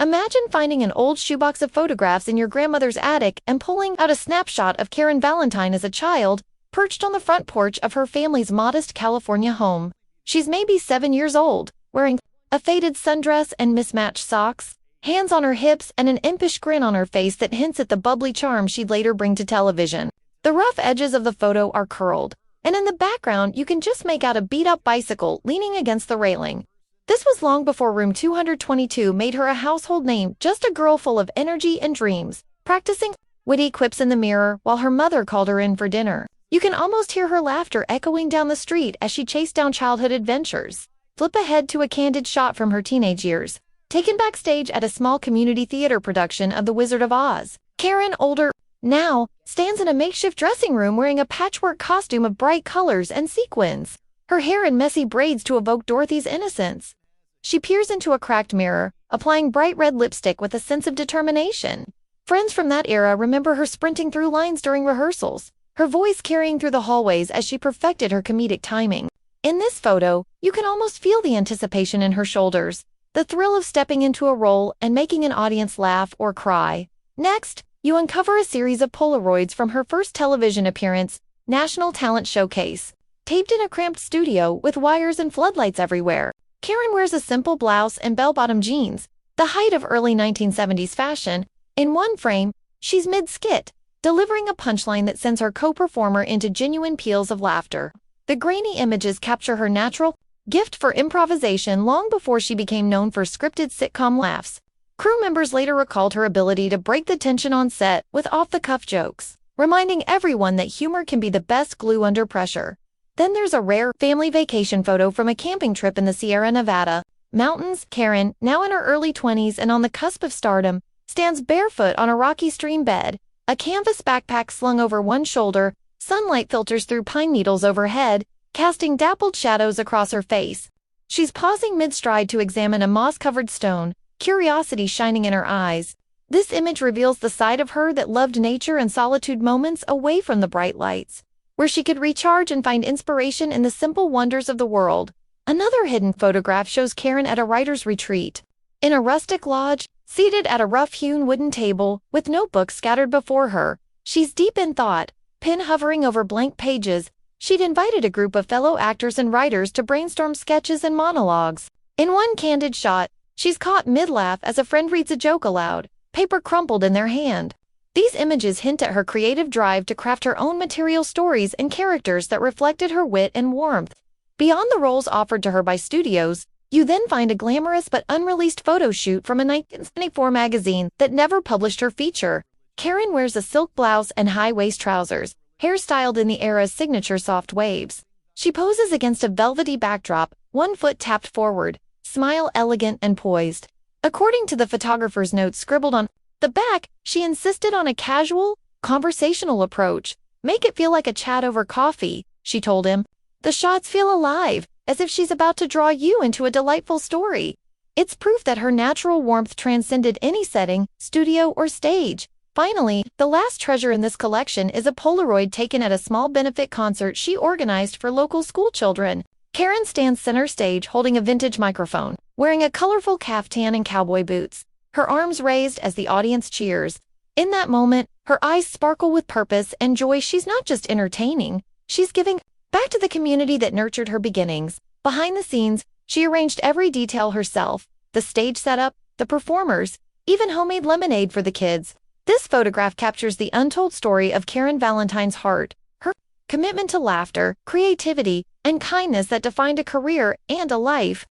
Imagine finding an old shoebox of photographs in your grandmother's attic and pulling out a snapshot of Karen Valentine as a child, perched on the front porch of her family's modest California home. She's maybe 7 years old, wearing a faded sundress and mismatched socks, hands on her hips and an impish grin on her face that hints at the bubbly charm she'd later bring to television. The rough edges of the photo are curled, and in the background you can just make out a beat-up bicycle leaning against the railing. This was long before Room 222 made her a household name, just a girl full of energy and dreams, practicing witty quips in the mirror while her mother called her in for dinner. You can almost hear her laughter echoing down the street as she chased down childhood adventures. Flip ahead to a candid shot from her teenage years, taken backstage at a small community theater production of The Wizard of Oz. Karen, older now, stands in a makeshift dressing room wearing a patchwork costume of bright colors and sequins, her hair in messy braids to evoke Dorothy's innocence. She peers into a cracked mirror, applying bright red lipstick with a sense of determination. Friends from that era remember her sprinting through lines during rehearsals, her voice carrying through the hallways as she perfected her comedic timing. In this photo, you can almost feel the anticipation in her shoulders, the thrill of stepping into a role and making an audience laugh or cry. Next, you uncover a series of Polaroids from her first television appearance, National Talent Showcase. Taped in a cramped studio with wires and floodlights everywhere, Karen wears a simple blouse and bell-bottom jeans, the height of early 1970s fashion. In one frame, she's mid-skit, delivering a punchline that sends her co-performer into genuine peals of laughter. The grainy images capture her natural gift for improvisation long before she became known for scripted sitcom laughs. Crew members later recalled her ability to break the tension on set with off-the-cuff jokes, reminding everyone that humor can be the best glue under pressure. Then there's a rare family vacation photo from a camping trip in the Sierra Nevada mountains. Karen, now in her early 20s and on the cusp of stardom, stands barefoot on a rocky stream bed, a canvas backpack slung over one shoulder. Sunlight filters through pine needles overhead, casting dappled shadows across her face. She's pausing mid-stride to examine a moss-covered stone, curiosity shining in her eyes. This image reveals the side of her that loved nature and solitude, moments away from the bright lights, where she could recharge and find inspiration in the simple wonders of the world. Another hidden photograph shows Karen at a writer's retreat. In a rustic lodge, seated at a rough-hewn wooden table, with notebooks scattered before her, she's deep in thought, pen hovering over blank pages. She'd invited a group of fellow actors and writers to brainstorm sketches and monologues. In one candid shot, she's caught mid-laugh as a friend reads a joke aloud, paper crumpled in their hand. These images hint at her creative drive to craft her own material, stories and characters that reflected her wit and warmth. Beyond the roles offered to her by studios, you then find a glamorous but unreleased photo shoot from a 1974 magazine that never published her feature. Karen wears a silk blouse and high-waist trousers, hairstyled in the era's signature soft waves. She poses against a velvety backdrop, one foot tapped forward, smile elegant and poised. According to the photographer's notes scribbled on the back, she insisted on a casual, conversational approach. "Make it feel like a chat over coffee," she told him. "The shots feel alive, as if she's about to draw you into a delightful story." It's proof that her natural warmth transcended any setting, studio or stage. Finally, the last treasure in this collection is a Polaroid taken at a small benefit concert she organized for local schoolchildren. Karen stands center stage holding a vintage microphone, wearing a colorful caftan and cowboy boots, her arms raised as the audience cheers. In that moment, her eyes sparkle with purpose and joy. She's not just entertaining, she's giving back to the community that nurtured her beginnings. Behind the scenes, she arranged every detail herself, the stage setup, the performers, even homemade lemonade for the kids. This photograph captures the untold story of Karen Valentine's heart, her commitment to laughter, creativity, and kindness that defined a career and a life.